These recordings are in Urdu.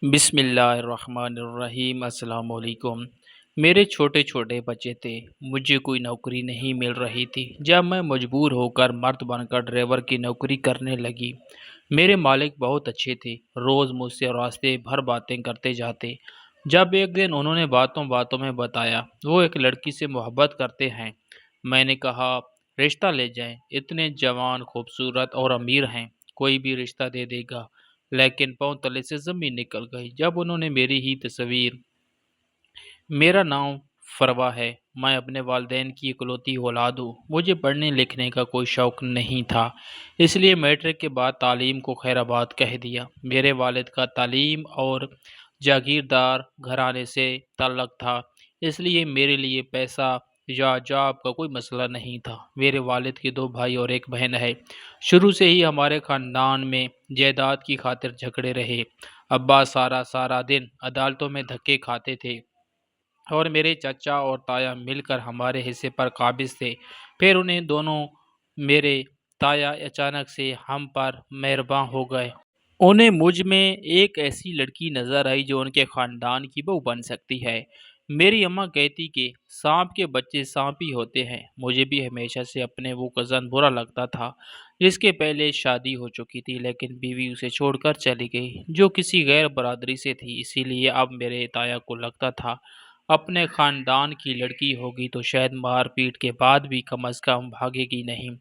بسم اللہ الرحمن الرحیم۔ السلام علیکم۔ میرے چھوٹے چھوٹے بچے تھے، مجھے کوئی نوکری نہیں مل رہی تھی۔ جب میں مجبور ہو کر مرد بن کر ڈرائیور کی نوکری کرنے لگی، میرے مالک بہت اچھے تھے، روز مجھ سے راستے بھر باتیں کرتے جاتے۔ جب ایک دن انہوں نے باتوں باتوں میں بتایا وہ ایک لڑکی سے محبت کرتے ہیں، میں نے کہا رشتہ لے جائیں، اتنے جوان، خوبصورت اور امیر ہیں، کوئی بھی رشتہ دے دے گا۔ لیکن پاؤں تلے سے زمین نکل گئی جب انہوں نے میری ہی تصویر۔ میرا نام فروا ہے، میں اپنے والدین کی اکلوتی اولاد ہوں۔ مجھے پڑھنے لکھنے کا کوئی شوق نہیں تھا، اس لیے میٹرک کے بعد تعلیم کو خیر آباد کہہ دیا۔ میرے والد کا تعلیم اور جاگیردار گھرانے سے تعلق تھا، اس لیے میرے لیے پیسہ یا جاب کا کوئی مسئلہ نہیں تھا۔ میرے والد کے دو بھائی اور ایک بہن ہے۔ شروع سے ہی ہمارے خاندان میں جائیداد کی خاطر جھگڑے رہے۔ ابا سارا دن عدالتوں میں دھکے کھاتے تھے اور میرے چچا اور تایا مل کر ہمارے حصے پر قابض تھے۔ پھر انہیں دونوں میرے تایا اچانک سے ہم پر مہرباں ہو گئے۔ انہیں مجھ میں ایک ایسی لڑکی نظر آئی جو ان کے خاندان کی بہو بن سکتی ہے۔ میری اماں کہتی کہ سانپ کے بچے سانپ ہی ہوتے ہیں۔ مجھے بھی ہمیشہ سے اپنے وہ کزن برا لگتا تھا جس کے پہلے شادی ہو چکی تھی لیکن بیوی اسے چھوڑ کر چلی گئی، جو کسی غیر برادری سے تھی۔ اسی لیے اب میرے تایا کو لگتا تھا اپنے خاندان کی لڑکی ہوگی تو شاید مار پیٹ کے بعد بھی کم از کم بھاگے گی نہیں۔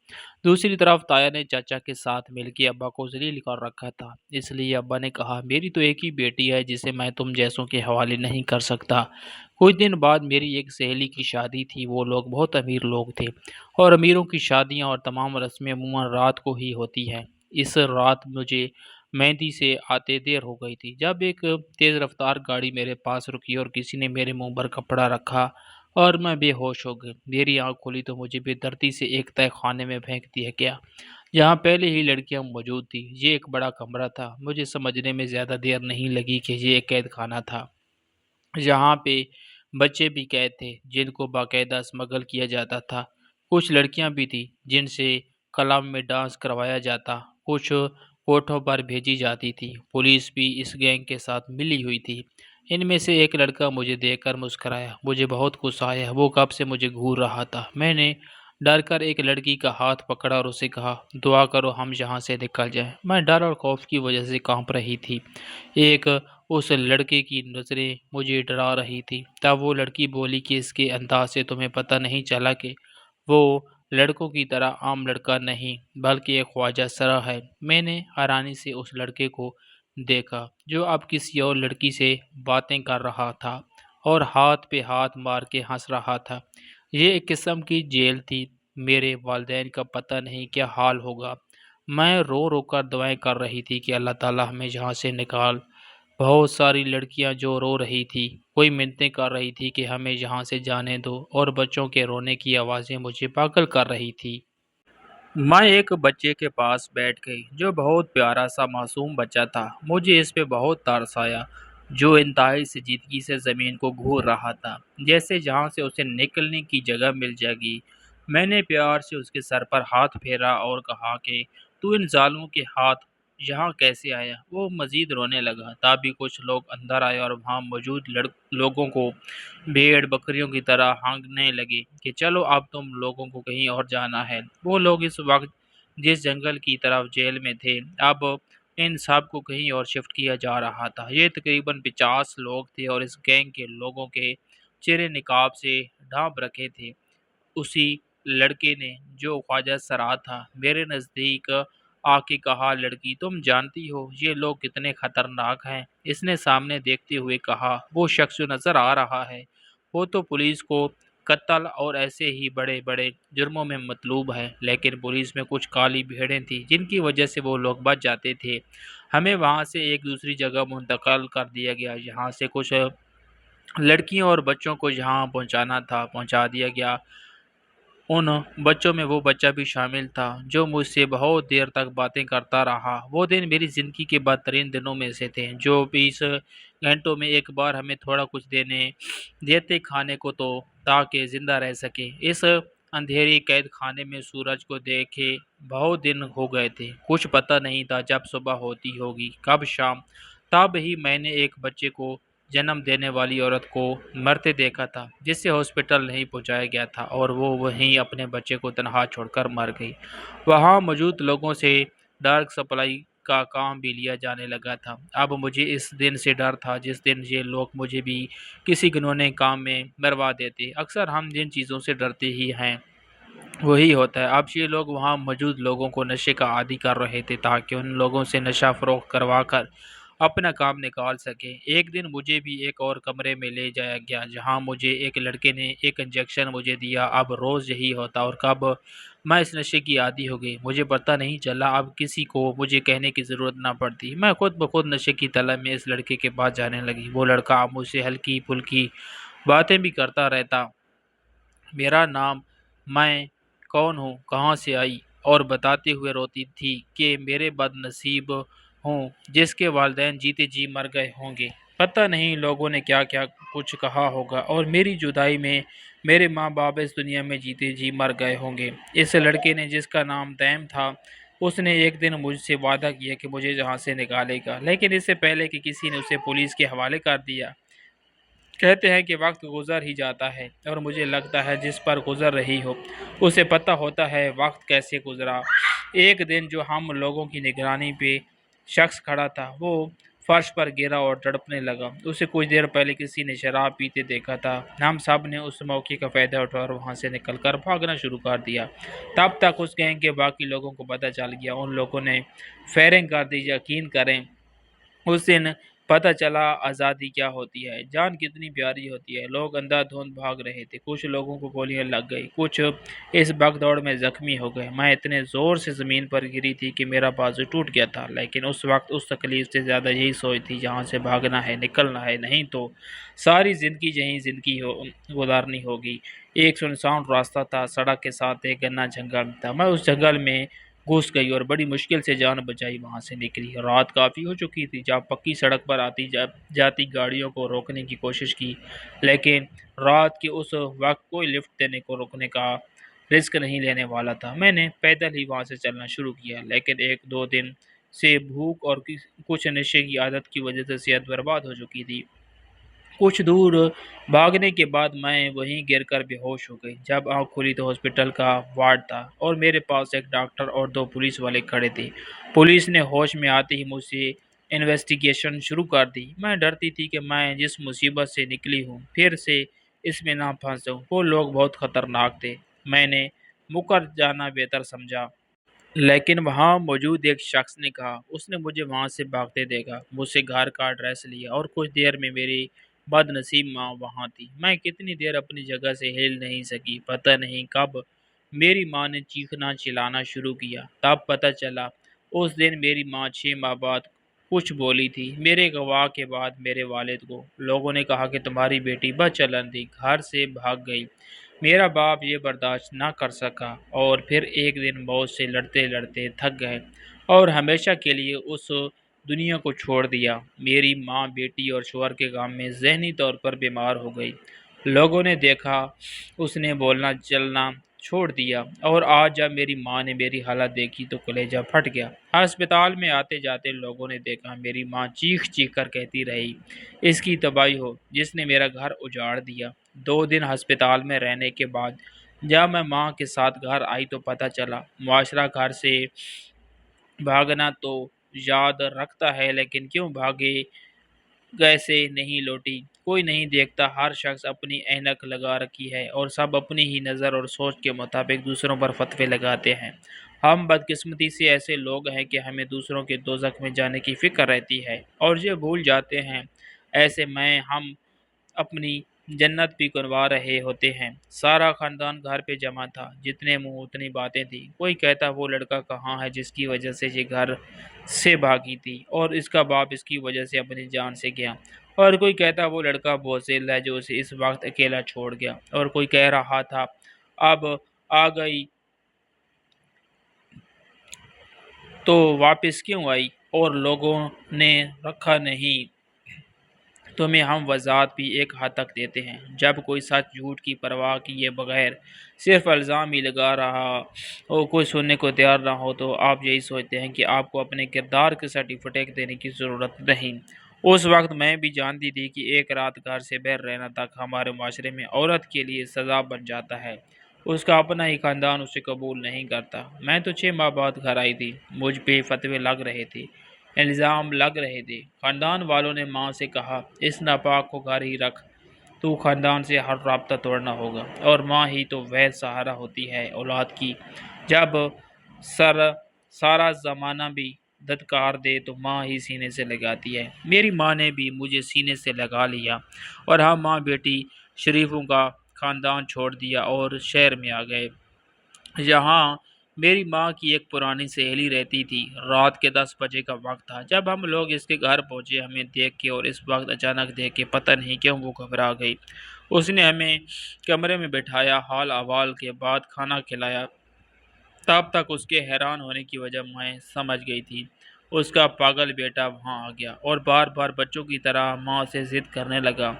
دوسری طرف تایا نے چچا کے ساتھ مل کے ابا کو ذلیل کر رکھا تھا، اس لیے ابا نے کہا میری تو ایک ہی بیٹی ہے جسے میں تم جیسوں کے حوالے نہیں کر سکتا۔ کچھ دن بعد میری ایک سہیلی کی شادی تھی۔ وہ لوگ بہت امیر لوگ تھے اور امیروں کی شادیاں اور تمام رسمیں عموماً رات کو ہی ہوتی ہیں۔ اس رات مجھے مہندی سے آتے دیر ہو گئی تھی جب ایک تیز رفتار گاڑی میرے پاس رکی اور کسی نے میرے منہ پر کپڑا رکھا اور میں بے ہوش ہو گئی۔ میری آنکھ کھلی تو مجھے بے دردی سے ایک تہہ خانے میں پھینک دیا گیا جہاں پہلے ہی لڑکیاں موجود تھیں۔ یہ ایک بڑا کمرہ تھا۔ مجھے سمجھنے میں زیادہ دیر نہیں لگی کہ یہ ایک قید خانہ تھا جہاں پہ بچے بھی قید تھے جن کو باقاعدہ اسمگل کیا جاتا تھا۔ کچھ لڑکیاں بھی تھیں جن سے کلاب میں ڈانس کروایا جاتا، کچھ کوٹھوں پر بھیجی جاتی تھی۔ پولیس بھی اس گینگ کے ساتھ ملی ہوئی تھی۔ ان میں سے ایک لڑکا مجھے دیکھ کر مسکرایا، مجھے بہت غصہ آیا، وہ کب سے مجھے گھور رہا تھا۔ میں نے ڈر کر ایک لڑکی کا ہاتھ پکڑا اور اسے کہا دعا کرو ہم یہاں سے نکل جائیں۔ میں ڈر اور خوف کی وجہ سے کانپ رہی تھی۔ ایک اس لڑکے کی نظریں مجھے ڈرا رہی تھی۔ تب وہ لڑکی بولی کہ اس کے انداز سے تمہیں پتہ نہیں چلا کہ وہ لڑکوں کی طرح عام لڑکا نہیں بلکہ ایک خواجہ سرا ہے۔ میں نے حیرانی سے اس لڑکے کو دیکھا جو اب کسی اور لڑکی سے باتیں کر رہا تھا اور ہاتھ پہ ہاتھ مار کے ہنس رہا تھا۔ یہ ایک قسم کی جیل تھی۔ میرے والدین کا پتہ نہیں کیا حال ہوگا۔ میں رو رو کر دعائیں کر رہی تھی کہ اللہ تعالیٰ ہمیں یہاں سے نکال۔ بہت ساری لڑکیاں جو رو رہی تھی، کوئی منتیں کر رہی تھی کہ ہمیں یہاں سے جانے دو، اور بچوں کے رونے کی آوازیں مجھے پاگل کر رہی تھی۔ میں ایک بچے کے پاس بیٹھ گئی جو بہت پیارا سا معصوم بچہ تھا۔ مجھے اس پہ بہت ترس آیا جو انتہائی سنجیدگی سے زمین کو گھور رہا تھا جیسے جہاں سے اسے نکلنے کی جگہ مل جائے گی۔ میں نے پیار سے اس کے سر پر ہاتھ پھیرا اور کہا کہ تو ان ظالموں کے ہاتھ یہاں کیسے آیا؟ وہ مزید رونے لگا۔ تبھی کچھ لوگ اندر آئے اور وہاں موجود لوگوں کو بھیڑ بکریوں کی طرح ہانکنے لگے کہ چلو اب تم لوگوں کو کہیں اور جانا ہے۔ وہ لوگ اس وقت جس جنگل کی طرف جیل میں تھے اب ان سب کو کہیں اور شفٹ کیا جا رہا تھا۔ یہ تقریباً 50 لوگ تھے اور اس گینگ کے لوگوں کے چہرے نقاب سے ڈھانپ رکھے تھے۔ اسی لڑکے نے جو خواجہ سرا تھا میرے نزدیک آ کے کہا لڑکی تم جانتی ہو یہ لوگ کتنے خطرناک ہیں؟ اس نے سامنے دیکھتے ہوئے کہا وہ شخص جو نظر آ رہا ہے وہ تو پولیس کو قتل اور ایسے ہی بڑے بڑے جرموں میں مطلوب ہے، لیکن پولیس میں کچھ کالی بھیڑیں تھیں جن کی وجہ سے وہ لوگ بچ جاتے تھے۔ ہمیں وہاں سے ایک دوسری جگہ منتقل کر دیا گیا جہاں سے کچھ لڑکیوں اور بچوں کو جہاں پہنچانا تھا پہنچا دیا گیا۔ ان بچوں میں وہ بچہ بھی شامل تھا جو مجھ سے بہت دیر تک باتیں کرتا رہا۔ وہ دن میری زندگی کے بدترین دنوں میں سے تھے۔ جو 20 گھنٹوں میں ایک بار ہمیں تھوڑا کچھ دیتے کھانے کو تو تاکہ زندہ رہ سکے۔ اس اندھیری قید خانے میں سورج کو دیکھے بہت دن ہو گئے تھے۔ کچھ پتہ نہیں تھا جب صبح ہوتی ہوگی کب شام تب ہی میں نے ایک بچے کو جنم دینے والی عورت کو مرتے دیکھا تھا، جسے ہاسپٹل نہیں پہنچایا گیا تھا اور وہ وہیں اپنے بچے کو تنہا چھوڑ کر مر گئی۔ وہاں موجود لوگوں سے ڈرگ سپلائی کا کام بھی لیا جانے لگا تھا۔ اب مجھے اس دن سے ڈر تھا جس دن یہ لوگ مجھے بھی کسی گنونے کام میں مروا دیتے۔ اکثر ہم جن چیزوں سے ڈرتے ہی ہیں وہی ہوتا ہے۔ اب یہ لوگ وہاں موجود لوگوں کو نشے کا عادی کر رہے تھے تاکہ ان لوگوں سے نشہ فروخت کروا کر اپنا کام نکال سکے۔ ایک دن مجھے بھی ایک اور کمرے میں لے جایا گیا جہاں مجھے ایک لڑکے نے ایک انجیکشن مجھے دیا۔ اب روز یہی ہوتا اور کب میں اس نشے کی عادی ہو گئی مجھے پتہ نہیں چلا۔ اب کسی کو مجھے کہنے کی ضرورت نہ پڑتی، میں خود بخود نشے کی طلب میں اس لڑکے کے پاس جانے لگی۔ وہ لڑکا اب مجھ سے ہلکی پھلکی باتیں بھی کرتا رہتا، میرا نام، میں کون ہوں، کہاں سے آئی، اور بتاتے ہوئے روتی تھی کہ میرے بد نصیب ہوں جس کے والدین جیتے جی مر گئے ہوں گے۔ پتہ نہیں لوگوں نے کیا کیا کچھ کہا ہوگا اور میری جدائی میں میرے ماں باپ اس دنیا میں جیتے جی مر گئے ہوں گے۔ اس لڑکے نے جس کا نام تیم تھا، اس نے ایک دن مجھ سے وعدہ کیا کہ مجھے یہاں سے نکالے گا، لیکن اس سے پہلے کہ کسی نے اسے پولیس کے حوالے کر دیا۔ کہتے ہیں کہ وقت گزر ہی جاتا ہے اور مجھے لگتا ہے جس پر گزر رہی ہو اسے پتہ ہوتا ہے وقت کیسے گزرا۔ ایک دن جو ہم لوگوں کی نگرانی پہ شخص کھڑا تھا وہ فرش پر گرا اور تڑپنے لگا۔ اسے کچھ دیر پہلے کسی نے شراب پیتے دیکھا تھا۔ ہم سب نے اس موقع کا فائدہ اٹھا اور وہاں سے نکل کر بھاگنا شروع کر دیا۔ تب تک اس گینگ کے باقی لوگوں کو پتہ چل گیا۔ ان لوگوں نے فائرنگ کر دی۔ یقین کریں اس دن پتہ چلا آزادی کیا ہوتی ہے، جان کتنی پیاری ہوتی ہے۔ لوگ اندھا دھند بھاگ رہے تھے، کچھ لوگوں کو گولیاں لگ گئی، کچھ اس بھگ دوڑ میں زخمی ہو گئے۔ میں اتنے زور سے زمین پر گری تھی کہ میرا بازو ٹوٹ گیا تھا، لیکن اس وقت اس تکلیف سے زیادہ یہی سوچ تھی یہاں سے بھاگنا ہے، نکلنا ہے، نہیں تو ساری زندگی یہیں زندگی گزارنی ہوگی۔ ایک سنسان راستہ تھا، سڑک کے ساتھ ایک گھنا جنگل تھا۔ میں اس جنگل میں گھس گئی اور بڑی مشکل سے جان بچائی وہاں سے نکلی۔ رات کافی ہو چکی تھی جب پکی سڑک پر آتی جاتی گاڑیوں کو روکنے کی کوشش کی، لیکن رات کے اس وقت کوئی لفٹ دینے کو روکنے کا رسک نہیں لینے والا تھا۔ میں نے پیدل ہی وہاں سے چلنا شروع کیا، لیکن ایک دو دن سے بھوک اور کچھ نشے کی عادت کی وجہ سے صحت برباد ہو چکی تھی۔ کچھ دور بھاگنے کے بعد میں وہیں گر کر بے ہوش ہو گئی۔ جب آنکھ کھلی تو ہاسپٹل کا وارڈ تھا اور میرے پاس ایک ڈاکٹر اور دو پولیس والے کھڑے تھے۔ پولیس نے ہوش میں آتے ہی مجھ سے انویسٹیگیشن شروع کر دی۔ میں ڈرتی تھی کہ میں جس مصیبت سے نکلی ہوں پھر سے اس میں نہ پھنس جاؤں۔ وہ لوگ بہت خطرناک تھے، میں نے مکر جانا بہتر سمجھا۔ لیکن وہاں موجود ایک شخص نے کہا، اس نے مجھے وہاں سے بھاگتے دیکھا، مجھ سے گھر کا ایڈریس لیا اور کچھ دیر میں میری بد نصیب ماں وہاں تھی۔ میں کتنی دیر اپنی جگہ سے ہل نہیں سکی۔ پتہ نہیں کب میری ماں نے چیخنا چلانا شروع کیا۔ تب پتہ چلا اس دن میری ماں 6 ماہ بعد کچھ بولی تھی۔ میرے گواہ کے بعد میرے والد کو لوگوں نے کہا کہ تمہاری بیٹی بد چلن تھی، گھر سے بھاگ گئی۔ میرا باپ یہ برداشت نہ کر سکا اور پھر ایک دن موت سے لڑتے لڑتے تھک گئے اور ہمیشہ کے لیے اس دنیا کو چھوڑ دیا۔ میری ماں بیٹی اور شوہر کے غم میں ذہنی طور پر بیمار ہو گئی۔ لوگوں نے دیکھا اس نے بولنا چلنا چھوڑ دیا اور آج جب میری ماں نے میری حالت دیکھی تو کلیجہ پھٹ گیا۔ ہسپتال میں آتے جاتے لوگوں نے دیکھا میری ماں چیخ چیخ کر کہتی رہی، اس کی تباہی ہو جس نے میرا گھر اجاڑ دیا۔ 2 دن ہسپتال میں رہنے کے بعد جب میں ماں کے ساتھ گھر آئی تو پتہ چلا معاشرہ گھر سے بھاگنا تو یاد رکھتا ہے لیکن کیوں بھاگے گئے سے نہیں لوٹی۔ کوئی نہیں دیکھتا، ہر شخص اپنی اینک لگا رکھی ہے اور سب اپنی ہی نظر اور سوچ کے مطابق دوسروں پر فتوے لگاتے ہیں۔ ہم بدقسمتی سے ایسے لوگ ہیں کہ ہمیں دوسروں کے دوزخ میں جانے کی فکر رہتی ہے اور یہ بھول جاتے ہیں ایسے میں ہم اپنی جنت بھی گنوا رہے ہوتے ہیں۔ سارا خاندان گھر پہ جمع تھا، جتنے منہ اتنی باتیں تھیں۔ کوئی کہتا وہ لڑکا کہاں ہے جس کی وجہ سے یہ گھر سے بھاگی تھی اور اس کا باپ اس کی وجہ سے اپنی جان سے گیا، اور کوئی کہتا وہ لڑکا بزدل ہے جو اسے اس وقت اکیلا چھوڑ گیا، اور کوئی کہہ رہا تھا اب آ گئی تو واپس کیوں آئی، اور لوگوں نے رکھا نہیں تمہیں ہم وضاحت بھی ایک حد تک دیتے ہیں۔ جب کوئی سچ جھوٹ کی پرواہ کیے بغیر صرف الزام ہی لگا رہا اور کوئی سننے کو تیار نہ ہو تو آپ یہی سوچتے ہیں کہ آپ کو اپنے کردار کے سرٹیفکیٹ دینے کی ضرورت نہیں، اس وقت میں بھی جانتی تھی کہ ایک رات گھر سے باہر رہنا تک ہمارے معاشرے میں عورت کے لیے سزا بن جاتا ہے۔ اس کا اپنا ہی خاندان اسے قبول نہیں کرتا۔ میں تو 6 ماہ بعد گھر آئی تھی۔ مجھ پہ فتوے لگ رہے تھے، الزام لگ رہے تھے۔ خاندان والوں نے ماں سے کہا، اس ناپاک کو گھر ہی رکھ، تو خاندان سے ہر رابطہ توڑنا ہوگا، اور ماں ہی تو وہ سہارا ہوتی ہے اولاد کی۔ جب سر سارا زمانہ بھی دھتکار دے تو ماں ہی سینے سے لگاتی ہے۔ میری ماں نے بھی مجھے سینے سے لگا لیا، اور ہم ماں بیٹی شریفوں کا خاندان چھوڑ دیا اور شہر میں آ گئے، یہاں میری ماں کی ایک پرانی سہیلی رہتی تھی۔ رات کے 10 بجے کا وقت تھا جب ہم لوگ اس کے گھر پہنچے۔ ہمیں دیکھ کے اور اس وقت اچانک دیکھ کے پتہ نہیں کیوں وہ گھبرا گئی۔ اس نے ہمیں کمرے میں بٹھایا، حال احوال کے بعد کھانا کھلایا۔ تب تک اس کے حیران ہونے کی وجہ میں سمجھ گئی تھی۔ اس کا پاگل بیٹا وہاں آ گیا اور بار بار بچوں کی طرح ماں سے ضد کرنے لگا۔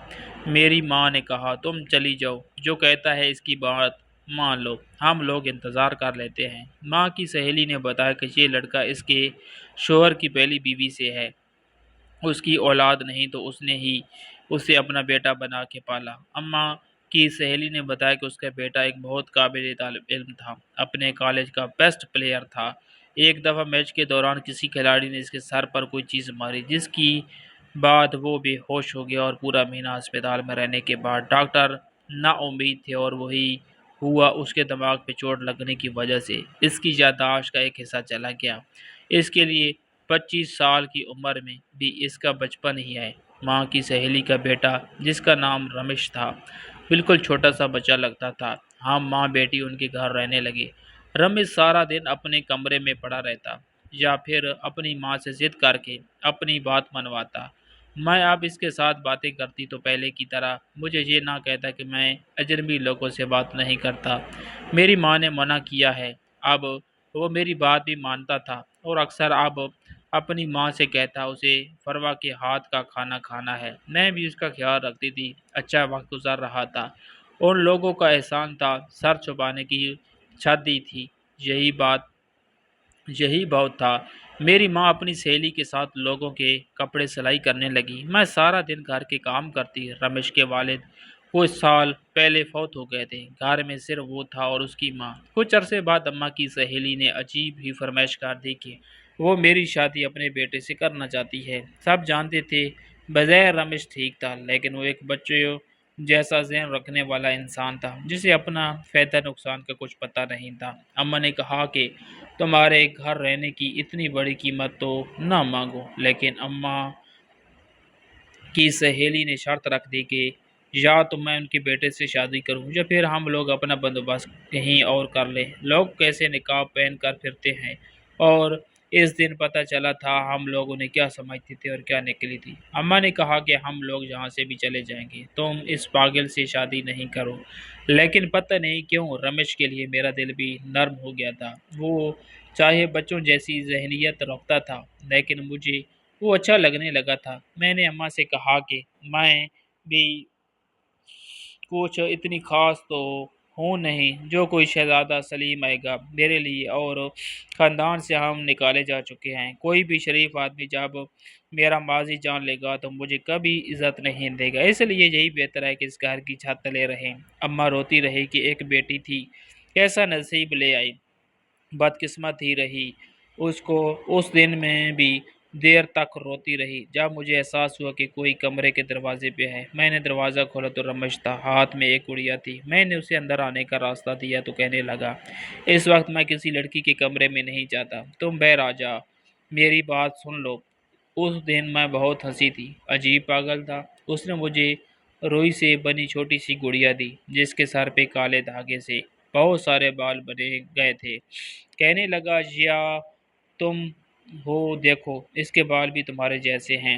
میری ماں نے کہا، تم چلی جاؤ، جو کہتا ہے اس کی بات مان لو، ہم لوگ انتظار کر لیتے ہیں۔ ماں کی سہیلی نے بتایا کہ یہ لڑکا اس کے شوہر کی پہلی بیوی سے ہے، اس کی اولاد نہیں تو اس نے ہی اسے اپنا بیٹا بنا کے پالا۔ اماں کی سہیلی نے بتایا کہ اس کا بیٹا ایک بہت قابل طالب علم تھا، اپنے کالج کا بیسٹ پلیئر تھا۔ ایک دفعہ میچ کے دوران کسی کھلاڑی نے اس کے سر پر کوئی چیز ماری، جس کی بعد وہ بے ہوش ہو گیا، اور پورا مہینہ ہسپتال میں رہنے کے بعد ڈاکٹر نا امید تھے، اور وہی ہوا۔ اس کے دماغ پہ چوٹ لگنے کی وجہ سے اس کی یادداشت کا ایک حصہ چلا گیا۔ اس کے لیے 25 سال کی عمر میں بھی اس کا بچپن ہی ہے۔ ماں کی سہیلی کا بیٹا، جس کا نام رمیش تھا، بالکل چھوٹا سا بچہ لگتا تھا۔ ہم ماں بیٹی ان کے گھر رہنے لگے۔ رمیش سارا دن اپنے کمرے میں پڑا رہتا، یا پھر اپنی ماں سے ضد کر کے اپنی بات منواتا۔ میں اب اس کے ساتھ باتیں کرتی تو پہلے کی طرح مجھے یہ نہ کہتا کہ میں اجنبی لوگوں سے بات نہیں کرتا۔ میری ماں نے منع کیا ہے۔ اب وہ میری بات بھی مانتا تھا، اور اکثر اب اپنی ماں سے کہتا اسے فروا کے ہاتھ کا کھانا کھانا ہے۔ میں بھی اس کا خیال رکھتی تھی۔ اچھا وقت گزر رہا تھا۔ ان لوگوں کا احسان تھا، سر چھپانے کی چھت دی تھی، یہی بہت تھا۔ میری ماں اپنی سہیلی کے ساتھ لوگوں کے کپڑے سلائی کرنے لگی۔ میں سارا دن گھر کے کام کرتی۔ رمیش کے والد کچھ سال پہلے فوت ہو گئے تھے۔ گھر میں صرف وہ تھا اور اس کی ماں۔ کچھ عرصے بعد اماں کی سہیلی نے عجیب ہی فرمائش کر دی کہ وہ میری شادی اپنے بیٹے سے کرنا چاہتی ہے۔ سب جانتے تھے بظاہر رمیش ٹھیک تھا، لیکن وہ ایک بچوں جیسا ذہن رکھنے والا انسان تھا، جسے اپنا فائدہ نقصان کا کچھ پتہ نہیں تھا۔ اماں نے کہا کہ تمہارے گھر رہنے کی اتنی بڑی قیمت تو نہ مانگو، لیکن اماں کی سہیلی نے شرط رکھ دی کہ یا تو میں ان کے بیٹے سے شادی کروں، یا پھر ہم لوگ اپنا بندوبست کہیں اور کر لیں۔ لوگ کیسے نقاب پہن کر پھرتے ہیں، اور اس دن پتہ چلا تھا ہم لوگوں نے کیا سمجھتے تھے اور کیا نکلی تھی۔ اماں نے کہا کہ ہم لوگ یہاں سے بھی چلے جائیں گے، تم اس پاگل سے شادی نہیں کرو۔ لیکن پتہ نہیں کیوں رمیش کے لیے میرا دل بھی نرم ہو گیا تھا۔ وہ چاہے بچوں جیسی ذہنیت رکھتا تھا، لیکن مجھے وہ اچھا لگنے لگا تھا۔ میں نے اماں سے کہا کہ میں بھی کچھ اتنی خاص تو ہوں نہیں جو کوئی شہزادہ سلیم آئے گا میرے لیے، اور خاندان سے ہم نکالے جا چکے ہیں۔ کوئی بھی شریف آدمی جب میرا ماضی جان لے گا تو مجھے کبھی عزت نہیں دے گا، اس لیے یہی بہتر ہے کہ اس گھر کی چھت تلے رہیں۔ اماں روتی رہی کہ ایک بیٹی تھی، کیسا نصیب لے آئی، بدقسمت ہی رہی۔ اس کو اس دن میں بھی دیر تک روتی رہی۔ جب مجھے احساس ہوا کہ کوئی کمرے کے دروازے پہ ہے، میں نے دروازہ کھولا تو رمیش تھا، ہاتھ میں ایک گڑیا تھی۔ میں نے اسے اندر آنے کا راستہ دیا تو کہنے لگا، اس وقت میں کسی لڑکی کے کمرے میں نہیں جاتا، تم باہر آ جا، میری بات سن لو۔ اس دن میں بہت ہنسی تھی۔ عجیب پاگل تھا۔ اس نے مجھے روئی سے بنی چھوٹی سی گڑیا دی، جس کے سر پہ کالے دھاگے سے بہت سارے بال بنے گئے تھے۔ کہنے لگا، یا تم ہو، دیکھو اس کے بال بھی تمہارے جیسے ہیں۔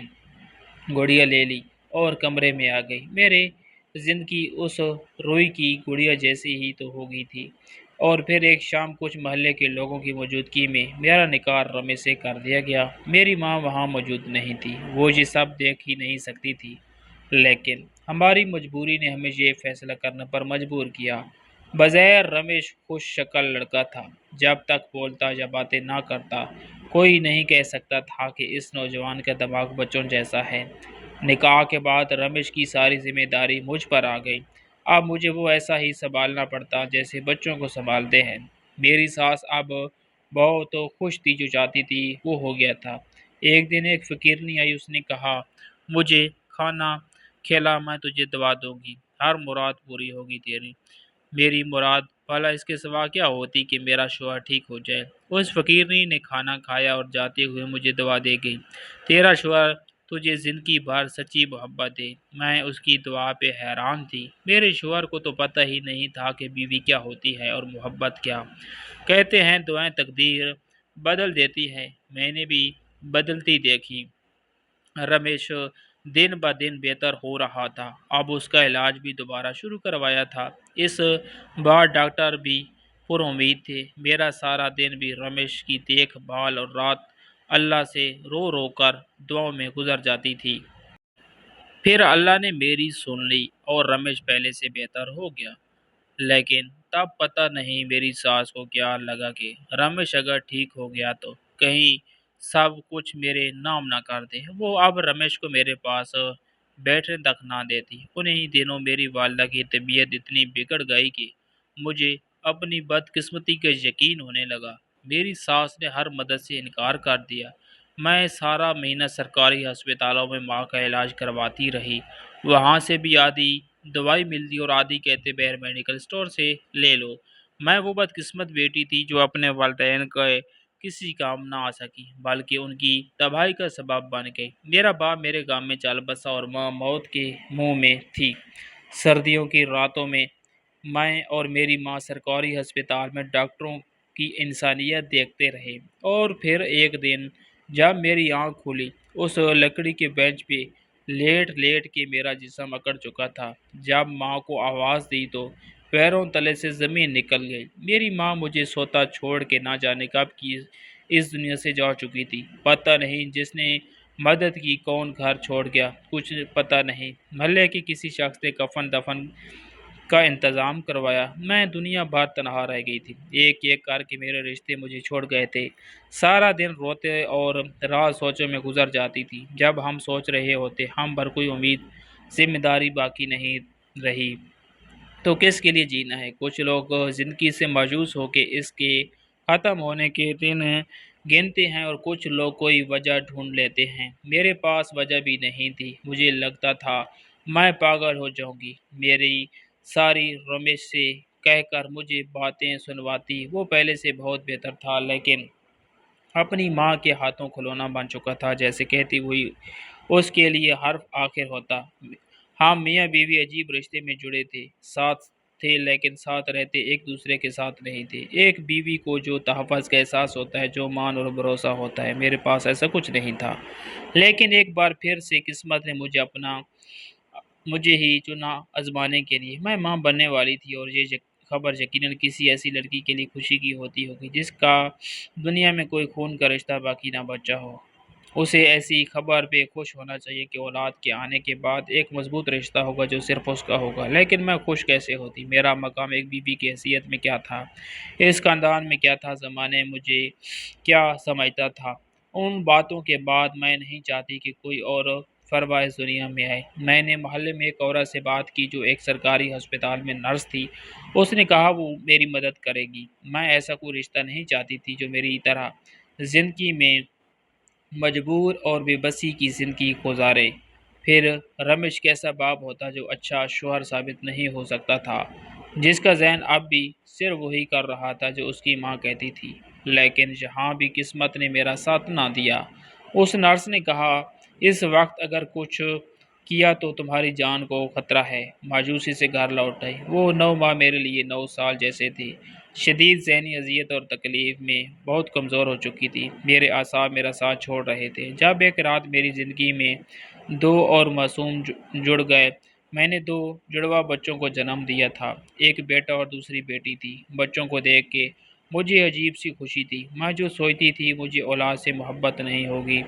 گڑیا لے لی اور کمرے میں آ گئی۔ میرے زندگی اس روئی کی گڑیا جیسی ہی تو ہو گئی تھی۔ اور پھر ایک شام کچھ محلے کے لوگوں کی موجودگی میں میرا نکاح رمیش سے کر دیا گیا۔ میری ماں وہاں موجود نہیں تھی، وہ یہ سب دیکھ ہی نہیں سکتی تھی، لیکن ہماری مجبوری نے ہمیں یہ فیصلہ کرنے پر مجبور کیا۔ بظاہر رمیش خوش شکل لڑکا تھا، جب تک بولتا یا باتیں نہ کرتا کوئی نہیں کہہ سکتا تھا کہ اس نوجوان کا دماغ بچوں جیسا ہے۔ نکاح کے بعد رمیش کی ساری ذمہ داری مجھ پر آ گئی۔ اب مجھے وہ ایسا ہی سنبھالنا پڑتا جیسے بچوں کو سنبھالتے ہیں۔ میری ساس اب بہت خوش تھی، جو چاہتی تھی وہ ہو گیا تھا۔ ایک دن ایک فقیرنی آئی، اس نے کہا، مجھے کھانا کھلا، میں تجھے دوا دوں گی، ہر مراد پوری ہوگی تیری۔ میری مراد بھلا اس کے سوا کیا ہوتی کہ میرا شوہر ٹھیک ہو جائے۔ اس فقیرنی نے کھانا کھایا اور جاتے ہوئے مجھے دعا دے گئی، تیرا شوہر تجھے زندگی بھر سچی محبت دے۔ میں اس کی دعا پہ حیران تھی۔ میرے شوہر کو تو پتہ ہی نہیں تھا کہ بیوی کیا ہوتی ہے اور محبت کیا۔ کہتے ہیں دعائیں تقدیر بدل دیتی ہے، میں نے بھی بدلتی دیکھی۔ رمیش دن بہ دن بہتر ہو رہا تھا۔ اب اس کا علاج بھی دوبارہ شروع کروایا تھا۔ اس بار ڈاکٹر بھی پر امید تھے۔ میرا سارا دن بھی رمیش کی دیکھ بھال اور رات اللہ سے رو رو کر دعاؤں میں گزر جاتی تھی۔ پھر اللہ نے میری سن لی اور رمیش پہلے سے بہتر ہو گیا۔ لیکن تب پتہ نہیں میری ساس کو کیا لگا کہ رمیش اگر ٹھیک ہو گیا تو کہیں سب کچھ میرے نام نہ کر دے۔ وہ اب رمیش کو میرے پاس بیٹھنے تک نہ دیتی۔ انہی دنوں میری والدہ کی طبیعت اتنی بگڑ گئی کہ مجھے اپنی بدقسمتی کا یقین ہونے لگا۔ میری ساس نے ہر مدد سے انکار کر دیا۔ میں سارا مہینہ سرکاری ہسپتالوں میں ماں کا علاج کرواتی رہی۔ وہاں سے بھی آدھی دوائی ملتی اور آدھی کہتے بیر میڈیکل سٹور سے لے لو۔ میں وہ بدقسمت بیٹی تھی جو اپنے والدین کے کسی کام نہ آ سکی، بلکہ ان کی تباہی کا سبب بن گئی۔ میرا باپ میرے گام میں چل بسا اور ماں موت کے منہ میں تھی۔ سردیوں کی راتوں میں میں اور میری ماں سرکاری ہسپتال میں ڈاکٹروں کی انسانیت دیکھتے رہے۔ اور پھر ایک دن جب میری آنکھ کھلی، اس لکڑی کے بینچ پہ لیٹ لیٹ کے میرا جسم اکڑ چکا تھا۔ جب ماں کو آواز دی تو پیروں تلے سے زمین نکل گئی۔ میری ماں مجھے سوتا چھوڑ کے نہ جانے کب کی اس دنیا سے جا چکی تھی۔ پتہ نہیں جس نے مدد کی کون گھر چھوڑ گیا، کچھ پتہ نہیں۔ محلے کے کسی شخص نے کفن دفن کا انتظام کروایا۔ میں دنیا بھر تنہا رہ گئی تھی۔ ایک ایک کر کے میرے رشتے مجھے چھوڑ گئے تھے۔ سارا دن روتے اور رات سوچوں میں گزر جاتی تھی۔ جب ہم سوچ رہے ہوتے ہم پر کوئی امید، ذمہ داری باقی نہیں رہی تو کس کے لیے جینا ہے؟ کچھ لوگ زندگی سے مایوس ہو کے اس کے ختم ہونے کے دن گنتے ہیں اور کچھ لوگ کوئی وجہ ڈھونڈ لیتے ہیں۔ میرے پاس وجہ بھی نہیں تھی۔ مجھے لگتا تھا میں پاگل ہو جاؤں گی۔ میری ساری رمیش سے کہہ کر مجھے باتیں سنواتی۔ وہ پہلے سے بہت بہتر تھا، لیکن اپنی ماں کے ہاتھوں کھلونا بن چکا تھا۔ جیسے کہتی ہوئی اس کے لیے حرف آخر ہوتا۔ ہم میاں بیوی عجیب رشتے میں جڑے تھے، ساتھ تھے لیکن ساتھ رہتے ایک دوسرے کے ساتھ نہیں تھے۔ ایک بیوی کو جو تحفظ کا احساس ہوتا ہے، جو مان اور بھروسہ ہوتا ہے، میرے پاس ایسا کچھ نہیں تھا۔ لیکن ایک بار پھر سے قسمت نے مجھے ہی چنا آزمانے کے لیے۔ میں ماں بننے والی تھی اور یہ خبر یقیناً کسی ایسی لڑکی کے لیے خوشی کی ہوتی ہوگی جس کا دنیا میں کوئی خون کا رشتہ باقی نہ بچا ہو۔ اسے ایسی خبر پہ خوش ہونا چاہیے کہ اولاد کے آنے کے بعد ایک مضبوط رشتہ ہوگا جو صرف اس کا ہوگا۔ لیکن میں خوش کیسے ہوتی؟ میرا مقام ایک بیوی کی حیثیت میں کیا تھا؟ اس خاندان میں کیا تھا؟ زمانے مجھے کیا سمجھتا تھا؟ ان باتوں کے بعد میں نہیں چاہتی کہ کوئی اور فروا اس دنیا میں آئے۔ میں نے محلے میں ایک عورت سے بات کی جو ایک سرکاری ہسپتال میں نرس تھی۔ اس نے کہا وہ میری مدد کرے گی۔ میں ایسا کوئی رشتہ نہیں چاہتی تھی جو میری طرح زندگی میں مجبور اور بے بسی کی زندگی گزارے۔ پھر رمیش کیسا باپ ہوتا جو اچھا شوہر ثابت نہیں ہو سکتا تھا، جس کا ذہن اب بھی صرف وہی کر رہا تھا جو اس کی ماں کہتی تھی۔ لیکن یہاں بھی قسمت نے میرا ساتھ نہ دیا۔ اس نرس نے کہا اس وقت اگر کچھ کیا تو تمہاری جان کو خطرہ ہے۔ مایوسی سے گھر لوٹ آئی۔ وہ 9 ماہ میرے لیے 9 سال جیسے تھے۔ شدید ذہنی اذیت اور تکلیف میں بہت کمزور ہو چکی تھی۔ میرے اعصاب میرا ساتھ چھوڑ رہے تھے۔ جب ایک رات میری زندگی میں 2 اور معصوم جڑ گئے۔ میں نے 2 جڑواں بچوں کو جنم دیا تھا، ایک بیٹا اور دوسری بیٹی تھی۔ بچوں کو دیکھ کے مجھے عجیب سی خوشی تھی۔ میں جو سوچتی تھی مجھے اولاد سے محبت نہیں ہوگی،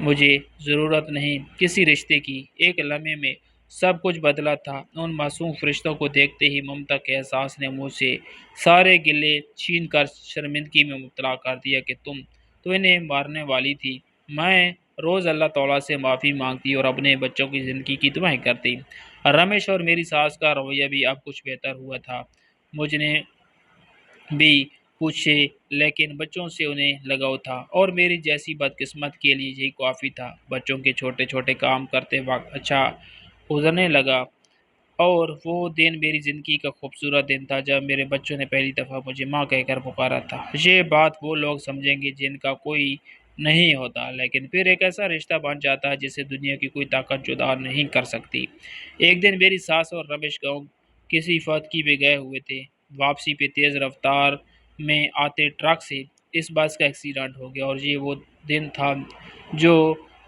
مجھے ضرورت نہیں کسی رشتے کی، ایک لمحے میں سب کچھ بدلا تھا۔ ان معصوم فرشتوں کو دیکھتے ہی ممتا کے احساس نے مجھ سے سارے گلے چھین کر شرمندگی میں مبتلا کر دیا کہ تم تو انہیں مارنے والی تھی۔ میں روز اللہ تعالیٰ سے معافی مانگتی اور اپنے بچوں کی زندگی کی دعائیں کرتی۔ رمیش اور میری ساس کا رویہ بھی اب کچھ بہتر ہوا تھا۔ مجھ نے بھی پوچھے لیکن بچوں سے انہیں لگاؤ تھا اور میری جیسی بدقسمت کے لیے یہی کافی تھا۔ بچوں کے چھوٹے چھوٹے کام کرتے وقت اچھا گزرنے لگا اور وہ دن میری زندگی کا خوبصورت دن تھا جب میرے بچوں نے پہلی دفعہ مجھے ماں کہہ کر پکارا تھا۔ یہ بات وہ لوگ سمجھیں گے جن کا کوئی نہیں ہوتا، لیکن پھر ایک ایسا رشتہ بن جاتا ہے جسے دنیا کی کوئی طاقت جدا نہیں کر سکتی۔ ایک دن میری ساس اور رمیش گاؤں کسی فاتکی پہ گئے ہوئے تھے۔ واپسی پہ تیز رفتار میں آتے ٹرک سے اس بس کا ایکسیڈنٹ ہو گیا اور یہ وہ دن تھا جو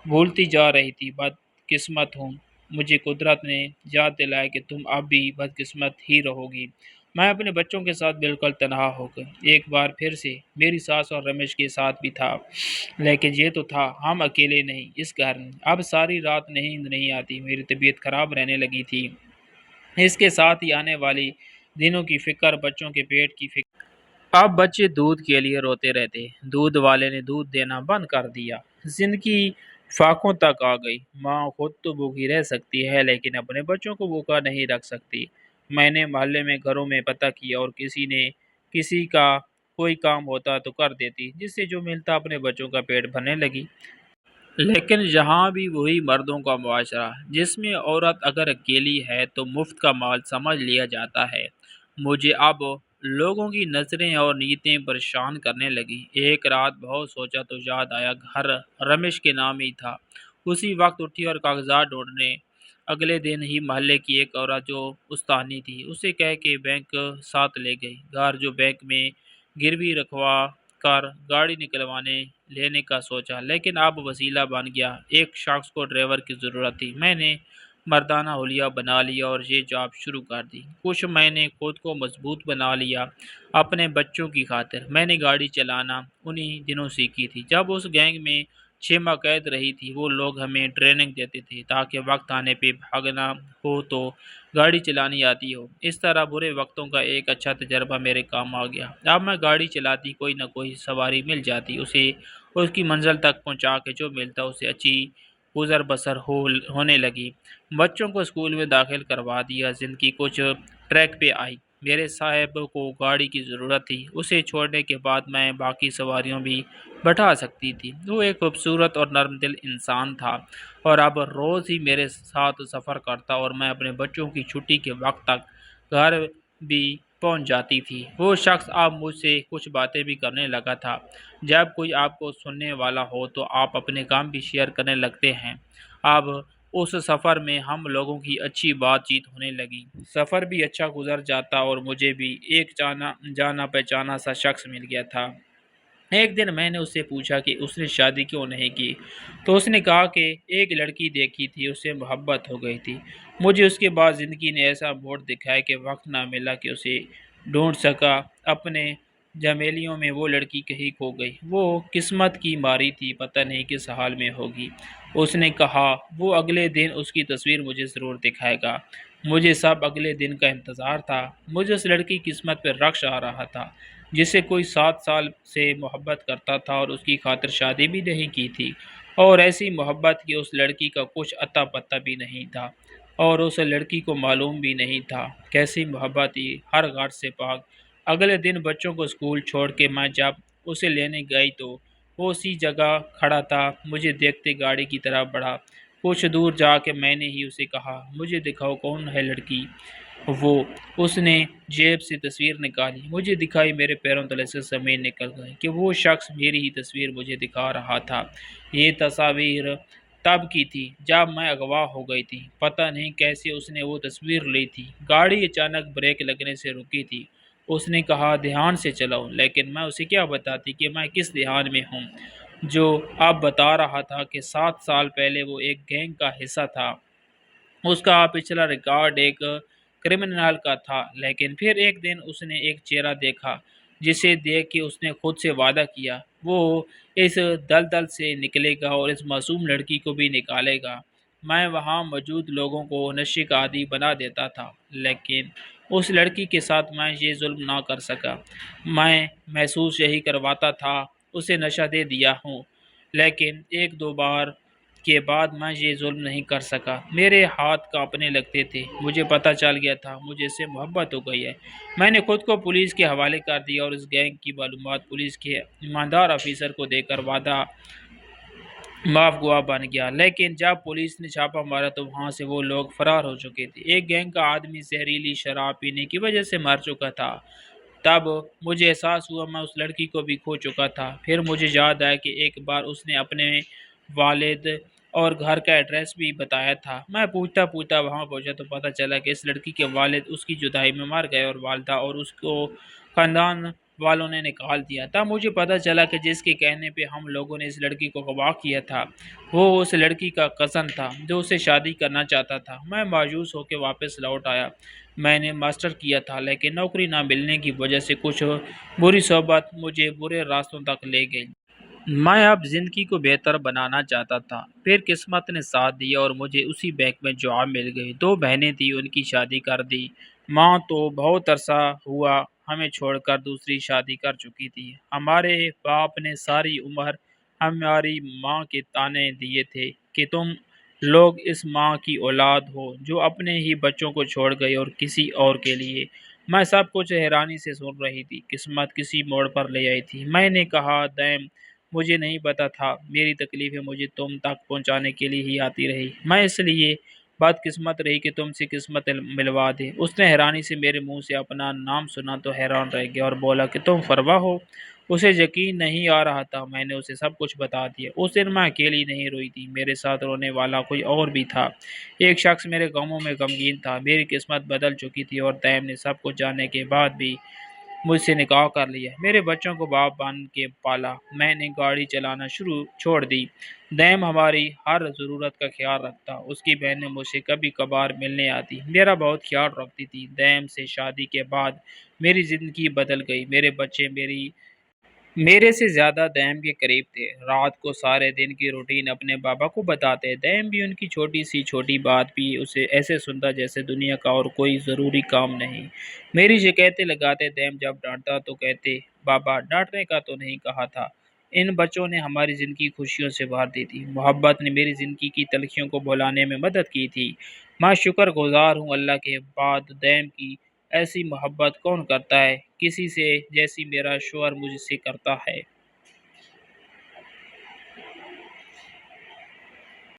بھولتی جا رہی تھی۔ بدقسمت ہوں، مجھے قدرت نے یاد دلایا کہ تم اب بھی بدقسمت ہی رہو گی۔ میں اپنے بچوں کے ساتھ بالکل تنہا ہو گئی۔ ایک بار پھر سے میری ساس اور رمیش کے ساتھ بھی تھا، لیکن یہ تو تھا ہم اکیلے نہیں اس گھر میں۔ اب ساری رات نیند نہیں آتی، میری طبیعت خراب رہنے لگی تھی۔ اس کے ساتھ ہی آنے والی دنوں کی فکر، بچوں کے پیٹ کی فکر۔ اب بچے دودھ کے لیے روتے رہتے، دودھ والے نے دودھ دینا بند کر دیا۔ زندگی فاقوں تک آ گئی۔ ماں خود تو بھوکی رہ سکتی ہے لیکن اپنے بچوں کو بھوکا نہیں رکھ سکتی۔ میں نے محلے میں گھروں میں پتہ کیا اور کسی کا کوئی کام ہوتا تو کر دیتی، جس سے جو ملتا اپنے بچوں کا پیٹ بھرنے لگی۔ لیکن یہاں بھی وہی مردوں کا معاشرہ، جس میں عورت اگر اکیلی ہے تو مفت کا مال سمجھ لیا جاتا ہے۔ مجھے اب لوگوں کی نظریں اور نیتیں پریشان کرنے لگی۔ ایک رات بہت سوچا تو یاد آیا گھر رمیش کے نام ہی تھا۔ اسی وقت اٹھی اور کاغذات ڈھونڈنے۔ اگلے دن ہی محلے کی ایک عورت جو استانی تھی اسے کہہ کے بینک ساتھ لے گئی۔ گھر جو بینک میں گروی رکھوا کر گاڑی نکلوانے لینے کا سوچا، لیکن اب وسیلہ بن گیا۔ ایک شخص کو ڈرائیور کی ضرورت تھی۔ میں نے مردانہ حلیہ بنا لیا اور یہ جاب شروع کر دی۔ کچھ میں نے خود کو مضبوط بنا لیا اپنے بچوں کی خاطر۔ میں نے گاڑی چلانا انہی دنوں سیکھی تھی جب اس گینگ میں 6 ماہ قید رہی تھی۔ وہ لوگ ہمیں ٹریننگ دیتے تھے تاکہ وقت آنے پہ بھاگنا ہو تو گاڑی چلانی آتی ہو۔ اس طرح برے وقتوں کا ایک اچھا تجربہ میرے کام آ گیا۔ اب میں گاڑی چلاتی، کوئی نہ کوئی سواری مل جاتی، اسے اس کی منزل تک پہنچا کے جو ملتا اسے اچھی گزر بسر ہونے لگی۔ بچوں کو اسکول میں داخل کروا دیا، زندگی کچھ ٹریک پہ آئی۔ میرے صاحب کو گاڑی کی ضرورت تھی، اسے چھوڑنے کے بعد میں باقی سواریوں بھی بٹھا سکتی تھی۔ وہ ایک خوبصورت اور نرم دل انسان تھا اور اب روز ہی میرے ساتھ سفر کرتا اور میں اپنے بچوں کی چھٹی کے وقت تک گھر بھی پہنچ جاتی تھی۔ وہ شخص اب مجھ سے کچھ باتیں بھی کرنے لگا تھا۔ جب کوئی آپ کو سننے والا ہو تو آپ اپنے کام بھی شیئر کرنے لگتے ہیں۔ اب اس سفر میں ہم لوگوں کی اچھی بات چیت ہونے لگی۔ سفر بھی اچھا گزر جاتا اور مجھے بھی ایک جانا پہچانا سا شخص مل گیا تھا۔ ایک دن میں نے اس سے پوچھا کہ اس نے شادی کیوں نہیں کی، تو اس نے کہا کہ ایک لڑکی دیکھی تھی، اس سے محبت ہو گئی تھی۔ مجھے اس کے بعد زندگی نے ایسا موڑ دکھایا کہ وقت نہ ملا کہ اسے ڈھونڈ سکا۔ اپنے جمیلیوں میں وہ لڑکی کہیں کھو گئی۔ وہ قسمت کی ماری تھی، پتہ نہیں کس حال میں ہوگی۔ اس نے کہا وہ اگلے دن اس کی تصویر مجھے ضرور دکھائے گا۔ مجھے سب اگلے دن کا انتظار تھا۔ مجھے اس لڑکی کی قسمت پہ رقص آ رہا تھا جس سے کوئی 7 سال سے محبت کرتا تھا اور اس کی خاطر شادی بھی نہیں کی تھی، اور ایسی محبت کہ اس لڑکی کا کچھ اتا پتہ بھی نہیں تھا اور اس لڑکی کو معلوم بھی نہیں تھا۔ کیسی محبت تھی، ہر غرض سے پاک۔ اگلے دن بچوں کو اسکول چھوڑ کے میں جب اسے لینے گئی تو وہ اسی جگہ کھڑا تھا۔ مجھے دیکھتے گاڑی کی طرف بڑھا۔ کچھ دور جا کے میں نے ہی اسے کہا مجھے دکھاؤ کون ہے لڑکی وہ۔ اس نے جیب سے تصویر نکالی، مجھے دکھائی، میرے پیروں تلے سے زمین نکل گئی کہ وہ شخص میری ہی تصویر مجھے دکھا رہا تھا۔ یہ تصاویر تب کی تھی جب میں اغوا ہو گئی تھی۔ پتہ نہیں کیسے اس نے وہ تصویر لی تھی۔ گاڑی اچانک بریک لگنے سے رکی تھی۔ اس نے کہا دھیان سے چلاؤ، لیکن میں اسے کیا بتاتی کہ میں کس دھیان میں ہوں، جو اب بتا رہا تھا کہ 7 سال پہلے وہ ایک گینگ کا حصہ تھا۔ اس کا پچھلا ریکارڈ ایک کرمنل کا تھا، لیکن پھر ایک دن اس نے ایک چہرہ دیکھا جسے دیکھ کے اس نے خود سے وعدہ کیا وہ اس دلدل سے نکلے گا اور اس معصوم لڑکی کو بھی نکالے گا۔ میں وہاں موجود لوگوں کو نشے کا عادی بنا دیتا تھا، لیکن اس لڑکی کے ساتھ میں یہ ظلم نہ کر سکا۔ میں محسوس یہی کرواتا تھا اسے نشہ دے دیا ہوں، لیکن ایک دو بار کے بعد میں یہ ظلم نہیں کر سکا۔ میرے ہاتھ کانپنے لگتے تھے، مجھے پتہ چل گیا تھا مجھے اس سے محبت ہو گئی ہے۔ میں نے خود کو پولیس کے حوالے کر دیا اور اس گینگ کی معلومات پولیس کے ایماندار افیسر کو دے کر وعدہ معاف گواہ بن گیا، لیکن جب پولیس نے چھاپہ مارا تو وہاں سے وہ لوگ فرار ہو چکے تھے۔ ایک گینگ کا آدمی زہریلی شراب پینے کی وجہ سے مر چکا تھا۔ تب مجھے احساس ہوا میں اس لڑکی کو بھی کھو چکا تھا۔ پھر مجھے یاد آیا کہ ایک بار اس نے اپنے والد اور گھر کا ایڈریس بھی بتایا تھا۔ میں پوچھتا پوچھتا وہاں پہنچا تو پتہ چلا کہ اس لڑکی کے والد اس کی جدائی میں مر گئے اور والدہ اور اس کو خاندان والوں نے نکال دیا۔ تب مجھے پتہ چلا کہ جس کے کہنے پہ ہم لوگوں نے اس لڑکی کو اغوا کیا تھا وہ اس لڑکی کا کزن تھا جو اسے شادی کرنا چاہتا تھا۔ میں مایوس ہو کے واپس لوٹ آیا۔ میں نے ماسٹر کیا تھا لیکن نوکری نہ ملنے کی وجہ سے کچھ بری صحبت مجھے برے راستوں تک لے گئی۔ میں اب زندگی کو بہتر بنانا چاہتا تھا۔ پھر قسمت نے ساتھ دیا اور مجھے اسی بینک میں جاب مل گئی۔ دو بہنیں تھیں، ان کی شادی کر دی۔ ماں تو بہت عرصہ ہوا ہمیں چھوڑ کر دوسری شادی کر چکی تھی۔ ہمارے باپ نے ساری عمر ہماری ماں کے تانے دیے تھے کہ تم لوگ اس ماں کی اولاد ہو جو اپنے ہی بچوں کو چھوڑ گئی اور کسی اور کے لیے۔ میں سب کچھ حیرانی سے سن رہی تھی۔ قسمت کسی موڑ پر لے آئی تھی۔ میں نے کہا دیم مجھے نہیں پتا تھا میری تکلیفیں مجھے تم تک پہنچانے کے لیے ہی آتی رہی۔ میں اس لیے بد قسمت رہی کہ تم سے قسمت ملوا دے۔ اس نے حیرانی سے میرے منہ سے اپنا نام سنا تو حیران رہ گیا اور بولا کہ تم فروا ہو۔ اسے یقین نہیں آ رہا تھا۔ میں نے اسے سب کچھ بتا دیا۔ اس دن میں اکیلی نہیں روئی تھی، میرے ساتھ رونے والا کوئی اور بھی تھا۔ ایک شخص میرے غموں میں غمگین تھا۔ میری قسمت بدل چکی تھی اور دیم نے سب کچھ جاننے کے بعد بھی مجھ سے نکاح کر لیا۔ میرے بچوں کو باپ بن کے پالا۔ میں نے گاڑی چلانا چھوڑ دی۔ دیم ہماری ہر ضرورت کا خیال رکھتا۔ اس کی بہنیں مجھ سے کبھی کبھار ملنے آتی، میرا بہت خیال رکھتی تھی۔ دیم سے شادی کے بعد میری زندگی بدل گئی۔ میرے بچے میرے سے زیادہ دیم کے قریب تھے۔ رات کو سارے دن کی روٹین اپنے بابا کو بتاتے۔ دیم بھی ان کی چھوٹی سی چھوٹی بات بھی اسے ایسے سنتا جیسے دنیا کا اور کوئی ضروری کام نہیں۔ میری شکایتیں لگاتے۔ دیم جب ڈانٹتا تو کہتے بابا ڈانٹنے کا تو نہیں کہا تھا۔ ان بچوں نے ہماری زندگی خوشیوں سے بھر دی تھی۔ محبت نے میری زندگی کی تلخیوں کو بھلانے میں مدد کی تھی۔ میں شکر گزار ہوں اللہ کے بعد دیم کی ایسی محبت کون کرتا ہے کسی سے جیسی میرا شوہر مجھ سے کرتا ہے۔